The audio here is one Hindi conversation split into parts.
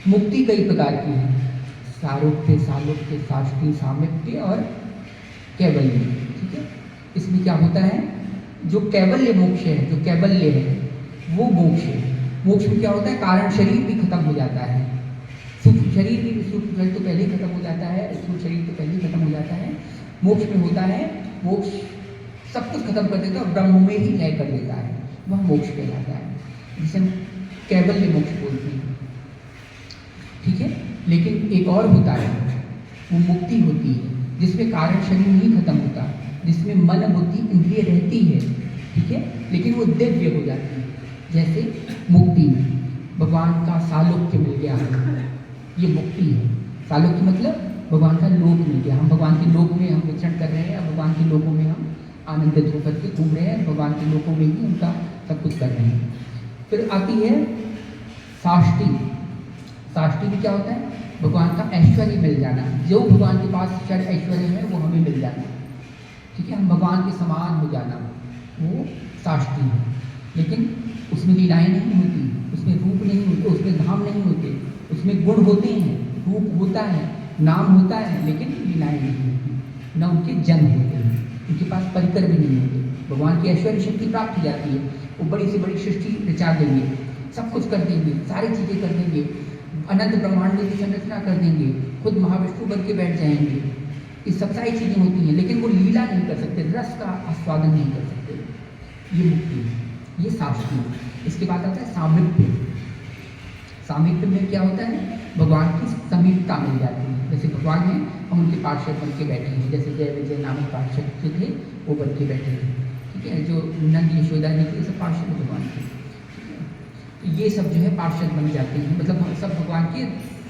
मुक्ति कई प्रकार की है, सारूप्य, सालोक्य, साष्टी, सामिप्य और कैवल्य। ठीक है, इसमें क्या होता है, जो कैवल्य मोक्ष है, जो कैवल्य है वो मोक्ष है। मोक्ष में क्या होता है, कारण शरीर भी खत्म हो जाता है, सूक्ष्म शरीर भी, सूक्ष्म शरीर तो पहले ही खत्म हो जाता है, स्थूल शरीर तो पहले ही खत्म हो जाता है। मोक्ष में होता है, मोक्ष सब कुछ खत्म कर देता है और ब्रह्म में ही लय कर देता है, वह मोक्ष कहलाता है, जिसे हम कैवल्य मोक्ष बोलते हैं। ठीक है, लेकिन एक और होता है, वो मुक्ति होती है जिसमें कारण शरीर नहीं खत्म होता, जिसमें मन बुद्धि इंद्रिय रहती है। ठीक है, लेकिन वो दिव्य हो जाती है। जैसे मुक्ति में भगवान का सालोक्य मिल गया है, ये मुक्ति है। सालोक्य मतलब भगवान का लोक मिल गया, हम भगवान के लोक में हम विचरण कर रहे हैं, भगवान के लोकों में हम आनंदित होकर के घूम रहे हैं, भगवान के लोकों में ही उनका सब कुछ कर रहे हैं। फिर आती है साष्टी। साष्टी में क्या होता है, भगवान का ऐश्वर्य मिल जाना, जो भगवान के पास शर ऐश्वर्य है वो हमें मिल जाना। ठीक है, हम भगवान के समान हो जाना, वो साष्टी है। लेकिन उसमें लीलाएं नहीं होती, उसमें रूप नहीं होते, उसमें धाम नहीं होते, उसमें गुण होते हैं, रूप होता है, नाम होता है, लेकिन लीलाएं नहीं होती, न उनके जन्म होते हैं, उनके पास परिकर भी नहीं होते। भगवान की ऐश्वर्य शक्ति प्राप्त हो जाती है, वो बड़ी से बड़ी सृष्टि रचा देंगे, सब कुछ कर देंगे, सारी चीज़ें कर देंगे, अनंत ब्रह्मांड की संरचना कर देंगे, खुद महाविष्णु बन के बैठ जाएंगे, ये सब सारी चीज़ें होती हैं, लेकिन वो लीला नहीं कर सकते, रस का आस्वादन नहीं कर सकते। ये मुक्ति है, ये साष्टी। इसके बाद आता है सामीप्य। सामीप्य में क्या होता है, भगवान की समीपता मिल जाती है। जैसे भगवान हैं, हम उनके पार्षद बन के बैठे हैं, जैसे जय विजय नामक पार्षद जो थे वो बन के बैठे हैं। ठीक है, जो नंद यशोदा जी थे सब पार्षद भगवान के, ये सब जो है पार्षद बन जाते हैं, मतलब हम सब भगवान की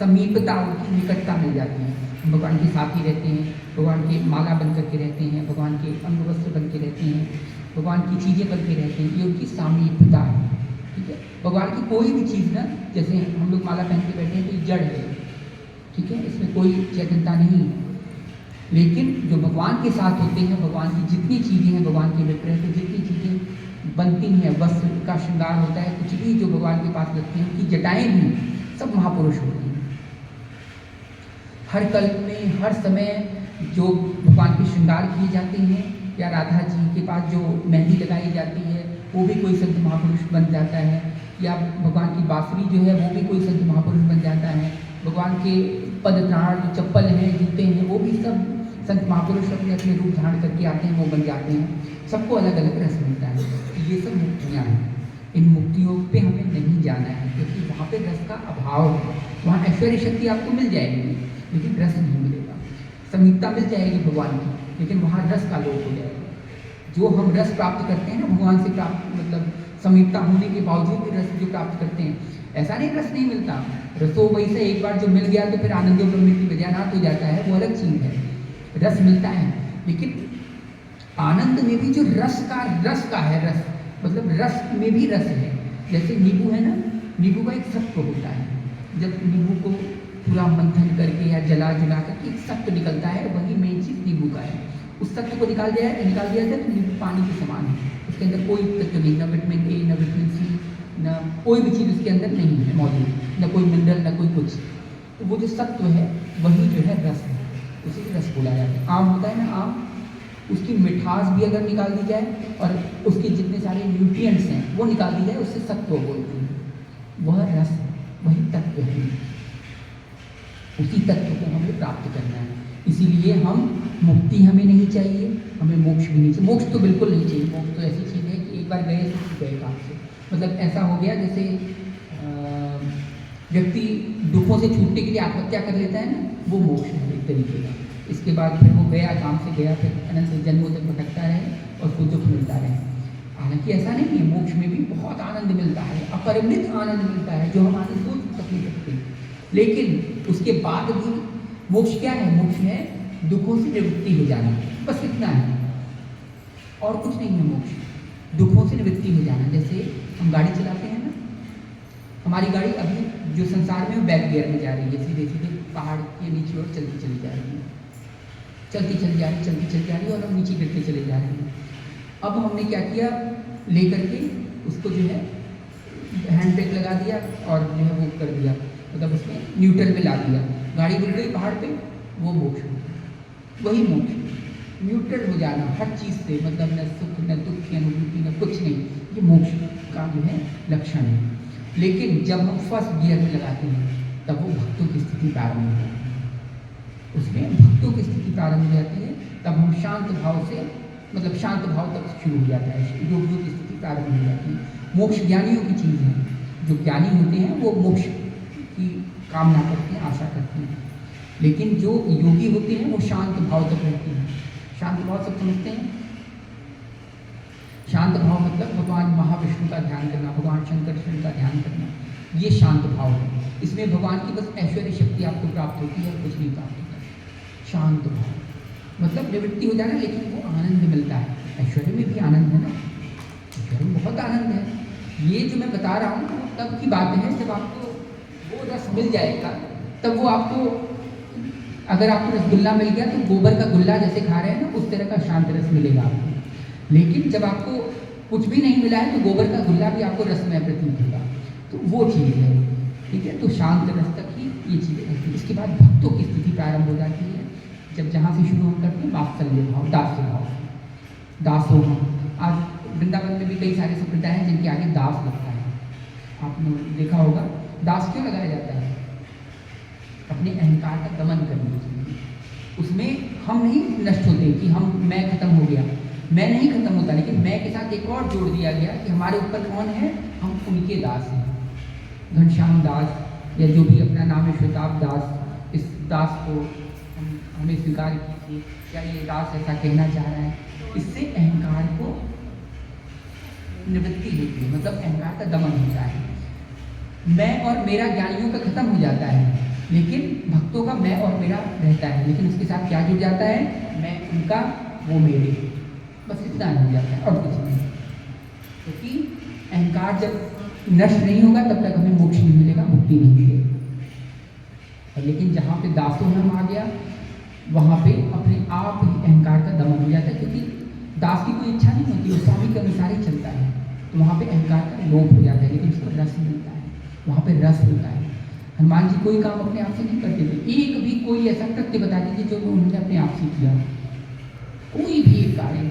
समीपता, उनकी निकटता मिल जाती है। हम भगवान के साथ ही रहते हैं, भगवान की माला बन करके रहते हैं, भगवान के अंग वस्त्र बन के रहते हैं, भगवान की चीज़ें बन के रहते हैं, ये उनकी सामीपता है। ठीक है, भगवान की कोई भी चीज़ ना, जैसे हम लोग माला पहन के बैठे हैं तो ये जड़ है, ठीक है, इसमें कोई चेतनता नहीं है। लेकिन जो भगवान के साथ होते हैं, भगवान की जितनी चीज़ें हैं, भगवान के विग्रह से जितनी चीज़ें बनती हैं, वस्त्र का श्रृंगार होता है, कुछ भी जो भगवान के पास लगते हैं, उनकी जटाएं भी सब महापुरुष होती हैं। हर कल्प में हर समय जो भगवान के श्रृंगार किए जाते हैं, या राधा जी के पास जो मेहंदी लगाई जाती है वो भी कोई संत महापुरुष बन जाता है, या भगवान की बांसुरी जो है वो भी कोई संत महापुरुष बन जाता है, भगवान के पद त्राण जो चप्पल हैं, जूते हैं, वो भी सब संत महापुरुष अपने अपने रूप धारण करके आते हैं, वो बन जाते हैं। सबको अलग अलग रस मिलता है। तो ये सब मुक्तियाँ हैं, इन मुक्तियों पे हमें नहीं जाना है, क्योंकि वहाँ पे रस का अभाव है। वहाँ ऐश्वर्य शक्ति आपको मिल जाएगी, लेकिन रस नहीं मिलेगा। समीपता मिल जाएगी भगवान की, लेकिन वहाँ रस का लोप हो जाएगा। जो हम रस प्राप्त करते हैं ना भगवान से प्राप्त, मतलब समीपता होने के बावजूद भी रस जो प्राप्त करते हैं, ऐसा नहीं रस नहीं मिलता। रसो वही से एक बार जो मिल गया तो फिर आनंदो ब्रह्म की विजयनाथ हो जाता है, वो अलग चीज़ है। रस मिलता है, लेकिन आनंद में भी जो रस का है, रस मतलब रस में भी रस है। जैसे नींबू है ना, नींबू का एक सत्व होता है, जब नींबू को पूरा मंथन करके या जला करके एक सत्व निकलता है, वही मेन चीज़ नींबू का है। उस तत्व को निकाल दिया जाए तो नींबू पानी के समान है, उसके अंदर कोई तत्व नहीं, न विटामिन ए, न विटामिन सी, न कोई भी चीज़ उसके अंदर नहीं है मौजूद, न कोई मिनरल, न कोई कुछ। तो वो जो सत्व है वही जो है रस है, उसी को रस बोला जाता है। आम होता है ना, आम, उसकी मिठास भी अगर निकाल दी जाए और उसके जितने सारे न्यूट्रिएंट्स हैं वो निकाल दी जाए, उससे सत्व बोलते हैं, वह रस है, वही तत्व है। उसी तत्व को हमें प्राप्त करना है। इसीलिए हम मुक्ति हमें नहीं चाहिए, हमें मोक्ष भी नहीं चाहिए। मोक्ष तो बिल्कुल नहीं चाहिए। मोक्ष तो ऐसी चीज़ है कि एक बार गए तो गए काम से, मतलब ऐसा हो गया जैसे व्यक्ति दुखों से छूटने के लिए आत्महत्या कर लेता है ना, वो मोक्ष है एक तरीके का। इसके बाद फिर वो गया, काम से गया, फिर अनंत जन्मों तक भटकता रहे और उसको दुख मिलता रहे। हालांकि ऐसा नहीं है, मोक्ष में भी बहुत आनंद मिलता है, अपरिमित आनंद मिलता है, जो हम आनंद सोच नहीं सकते। लेकिन उसके बाद भी मोक्ष क्या है? मोक्ष है दुखों से निवृत्ति हो जाना, बस इतना है, और कुछ नहीं है मोक्ष। दुखों से निवृत्ति हो जाना। जैसे हम गाड़ी चलाते हैं ना, हमारी गाड़ी अभी जो संसार में वो बैक गियर में जा रही है, सीधे सीधे पहाड़ के नीचे और चलती चली जा रही है, चलती चली जा रही है और हम नीचे गिरते चले जा रहे हैं। अब हमने क्या किया, ले करके उसको जो है हैंड ब्रेक लगा दिया और जो है वो कर दिया, मतलब उसमें न्यूट्रल में ला दिया, गाड़ी रुक गई पहाड़ पे, वो मोक्ष हो गया। वही मोक्ष, न्यूट्रल हो जाना हर चीज़ से, मतलब न सुख न दुख की अनुभूति न कुछ नहीं, ये मोक्ष का जो है लक्षण है। लेकिन जब हम फर्स्ट गियर में लगाते हैं तब वो भक्तों की स्थिति प्रारंभ हो जाती है, उसमें भक्तों की स्थिति प्रारंभ हो जाती है। तब हम शांत भाव से, मतलब शांत भाव तक शुरू हो जाता है, योगियों की स्थिति प्रारंभ हो जाती है। मोक्ष ज्ञानियों की चीज़ है, जो ज्ञानी होते हैं वो मोक्ष की कामना करते हैं, आशा करते हैं। लेकिन जो योगी होते हैं वो शांत भाव तक रहते हैं। शांत भाव सब समझते हैं? शांत भाव मतलब भगवान महाविष्णु का ध्यान करना, भगवान शंकर का ध्यान करना, ये शांत भाव है। इसमें भगवान की बस ऐश्वर्य शक्ति आपको प्राप्त होती है और कुछ नहीं प्राप्त होता। शांत भाव मतलब निवृत्ति हो जाना, लेकिन वो आनंद मिलता है। ऐश्वर्य में भी आनंद है ना, ऐश्वर्य में बहुत आनंद है। ये जो मैं बता रहा हूँ तब की बात है जब आपको वो रस मिल जाएगा, तब वो आपको, अगर आपको रसगुल्ला मिल गया तो गोबर का गुल्ला जैसे खा रहे हैं ना, उस तरह का शांत रस मिलेगा आपको। लेकिन जब आपको कुछ भी नहीं मिला है तो गोबर का गुल्ला भी आपको रसमय प्रतीत होगा, तो वो चीज़ है। ठीक है, तो शांत रस तक ही ये चीज़ें रहती है। इसके बाद भक्तों की स्थिति प्रारंभ हो जाती है, जब जहाँ से शुरू हम करते हैं वात्सल्य भाव, दास्य भाव, दासो भाव। आज वृंदावन में भी कई सारे संप्रदाय हैं जिनके आगे दास लगता है, आपने देखा होगा। दास क्यों लगाया जाता है? अपने अहंकार का दमन करने के लिए। उसमें हम नहीं नष्ट होते कि मैं खत्म हो गया, मैं नहीं खत्म होता, लेकिन मैं के साथ एक और जोड़ दिया गया कि हमारे ऊपर कौन है, हम उनके दास हैं। घनश्याम दास या जो भी अपना नाम है श्वेताब दास, इस दास को हमें स्वीकार कीजिए। क्या ये दास ऐसा कहना चाह रहा है? इससे अहंकार को निवृत्ति होती है, मतलब अहंकार का दमन होता है। मैं और मेरा ज्ञानियों का खत्म हो जाता है, लेकिन भक्तों का मैं और मेरा रहता है। लेकिन उसके साथ क्या जुड़ जाता है? मैं उनका, वो मेरे, बस इतना हो जाता है और कुछ नहीं। क्योंकि अहंकार जब नष्ट नहीं होगा तब तक हमें मोक्ष नहीं मिलेगा, मुक्ति नहीं मिलेगी। लेकिन जहाँ पे दासोहम आ गया वहाँ पे अपने आप ही अहंकार का दमन हो जाता है, क्योंकि दास की कोई इच्छा नहीं होती, वो स्वामी के अनुसार ही चलता है। तो वहाँ पे अहंकार का लोप हो जाता है, लेकिन उसको रस मिलता है, वहाँ पे रस होता है। हनुमान जी कोई काम अपने आप से नहीं करते थे, एक भी कोई ऐसा कृत्य बता दीजिए जो उन्होंने अपने आप से किया, कोई भी एक कार्य।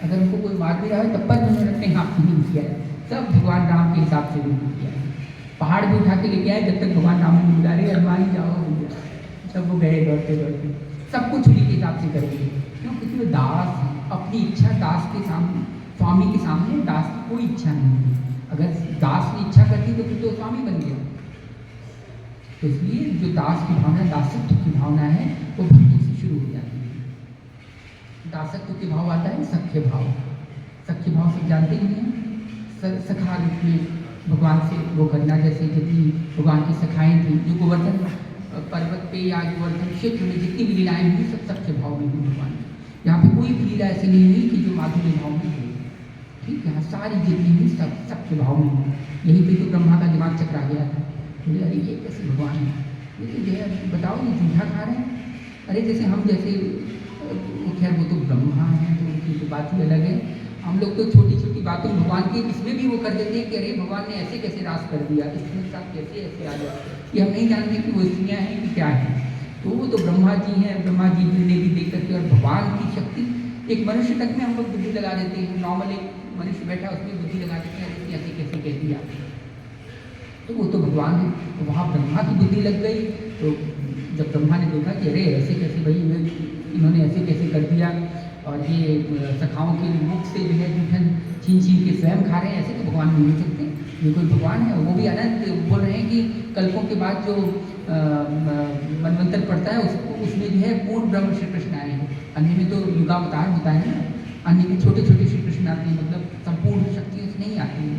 अगर उनको कोई मार भी रहा है तब पर उन्होंने अपने हाथ से नहीं किया है, सब भगवान राम के हिसाब से भी किया है। पहाड़ भी उठा के लेके आए, जब तक भगवान राम ने बुला रहे हनुमान ही जाओ, तब वो गए दौड़ते दौड़ते, सब कुछ उन्हीं के हिसाब से करेंगे। क्यों? क्योंकि वो दास है, अपनी इच्छा दास के सामने, स्वामी के सामने दास की कोई इच्छा नहीं है। अगर दास ने इच्छा कर दी तो फिर तो स्वामी बन गया। तो इसलिए जो दास की भावना, दासत्व की भावना है, वो भक्तों से शुरू हो जाती है। दासत्व के भाव आता है सख्य भाव। सख्य भाव सब जानते ही हैं, सखा रूप में भगवान से वो करना। जैसे जितनी भगवान की सखाएँ थी, जो गोवर्धन पर्वत पे या गोवर्धन क्षेत्र में जितनी भी लीलाएँ हुई, सब सख्य भाव में हुई भगवान की। यहाँ पे कोई भी लीला ऐसी नहीं हुई कि जो माधुर्य भाव में हुई। ठीक, यहाँ सारी जितनी हुई सब सख्य भाव में हुई। यहीं पे तो ब्रह्मा का दिमाग चकरा गया था, बोले अरे ये कैसे भगवान है, ये जो है बताओ ये झूठा खा रहे हैं। अरे जैसे हम जैसे, खैर वो तो ब्रह्मा हैं तो उनकी तो बात ही अलग है। हम लोग तो छोटी छोटी बातों भगवान की इसमें भी वो कर देते हैं कि अरे भगवान ने ऐसे कैसे रास कर दिया, इसमें साथ कैसे ऐसे आ गया। ये हम नहीं जानते कि वो स्त्रियाँ हैं कि क्या है। तो वो तो ब्रह्मा जी हैं, ब्रह्मा जी ने भी देख करके, और भगवान की शक्ति एक मनुष्य तक में हम लोग बुद्धि लगा देते हैं। नॉर्मल एक मनुष्य बैठा उसमें बुद्धि लगा देते हैं, ऐसे कैसे कह दिया, तो वो तो भगवान है। तो वहाँ ब्रह्मा की बुद्धि लग गई। तो जब ब्रह्मा ने देखा कि अरे ऐसे कैसे भाई, इन्होंने ऐसे कैसे कर दिया, और ये सखाओं के मुख से जो है जूठन छीन छीन के स्वयं खा रहे हैं, ऐसे तो भगवान नहीं हो सकते। ये कोई भगवान है, वो भी अनंत। बोल रहे हैं कि कल्पों के बाद जो मनवंतर पड़ता है उसमें जो है पूर्ण ब्रह्म श्री कृष्ण आए हैं। अन्य में तो युगावतार होता है ना, अन्य में छोटे छोटे श्री कृष्ण आते हैं, मतलब संपूर्ण शक्ति उसमें नहीं आती है।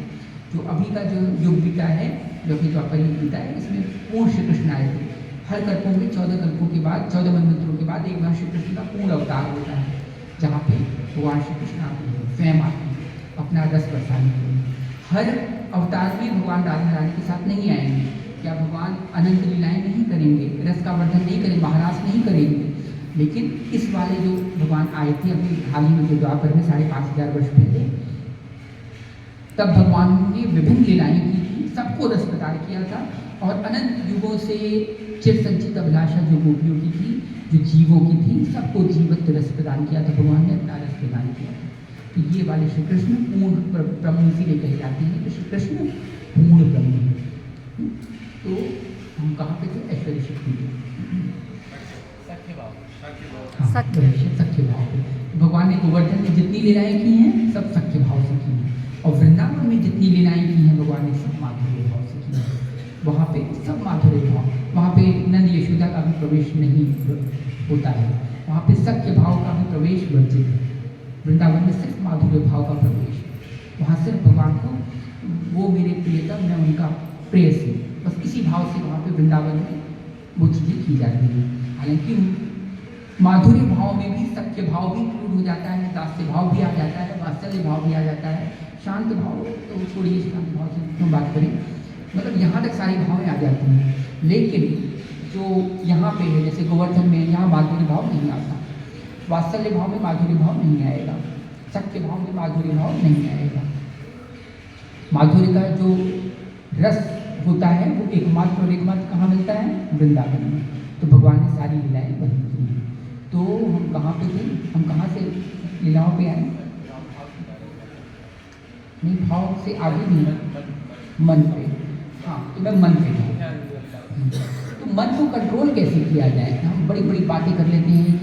जो अभी का जो युग बीता है, जो कि द्वापर युग बीता है, इसमें पूर्ण श्री कृष्ण आए थे। हर कल्पों में 14 कल्पों के बाद, 14 मनवंतरों के बाद एक बार श्री कृष्ण का पूर्ण अवतार होता है, जहाँ पे भगवान श्री कृष्ण आते हैं, स्वयं आते हैं अपना रस बरसाने के लिए। हर अवतार में भगवान राधा रानी के साथ नहीं आएंगे। क्या भगवान अनंत लीलाएं नहीं करेंगे, रस का वर्धन नहीं करेंगे, महाराज नहीं करेंगे। लेकिन इस वाले जो भगवान आए थे अभी हाल ही में, जो द्वापर में 5500 वर्ष पहले, तब भगवान ने विभिन्न लीलाएं की थी, सबको रस प्रदान किया था। और अनंत युगों से चिर संचित अभिलाषा जो गोपियों की थी, जो जीवों की थी, सबको जीवत्व रस प्रदान किया था भगवान ने, अपना रस प्रदान किया था। तो ये वाले श्री कृष्ण पूर्ण ब्रह्म इसीलिए कहे जाते हैं कि श्री कृष्ण पूर्ण ब्रह्म है। तो हम कहाँ पे थे? ऐश्वर्य शक्ति पे, सख्य भाव पे। भगवान ने गोवर्धन में जितनी लीलाएं की हैं सब सख्य भाव से की हैं, और वृंदावन में जितनी लीलाएं की हैं भगवान ने सब माधुर्य भाव से की हैं। वहाँ पे सब माधुर्य भाव, वहाँ पे नंद यशोदा का भी प्रवेश नहीं होता है, वहाँ पे सख्य भाव का भी प्रवेश वर्जित है। वृंदावन में सिर्फ माधुर्य भाव का प्रवेश है। वहाँ सिर्फ भगवान को वो मेरे प्रियतम, मैं उनका प्रेयसी, बस इसी भाव से वहाँ पे वृंदावन में वो चीज़ें की जाती हैं। हालांकि माधुर्य भाव में भी सख्य भाव भी इंक्लूड हो जाता है, दास्य भाव भी आ जाता है, वात्सल्य भाव भी आ जाता है, शांत भाव तो छोड़िए, शांत भाव से क्यों बात करें, मतलब यहाँ तक सारी भावें आ जाती हैं। लेकिन जो यहाँ पे है, जैसे गोवर्धन में, यहाँ माधुर्य भाव नहीं आता, वात्सल्य भाव में माधुर्य भाव नहीं आएगा, सख्य भाव में माधुर्य भाव नहीं आएगा। माधुर्य का जो रस होता है वो एकमात्र और एकमात्र कहाँ मिलता है? वृंदावन में। तो भगवान ने सारी लीलाएं बनी की हैं। तो हम कहाँ पे थे? हम कहाँ से लीलाओं पे आए? नहीं, भाव से आगे नहीं, मन पे। हाँ, तो मैं मन पे था। तो मन को कंट्रोल कैसे किया जाए? हम बड़ी बड़ी बातें कर लेते हैं कि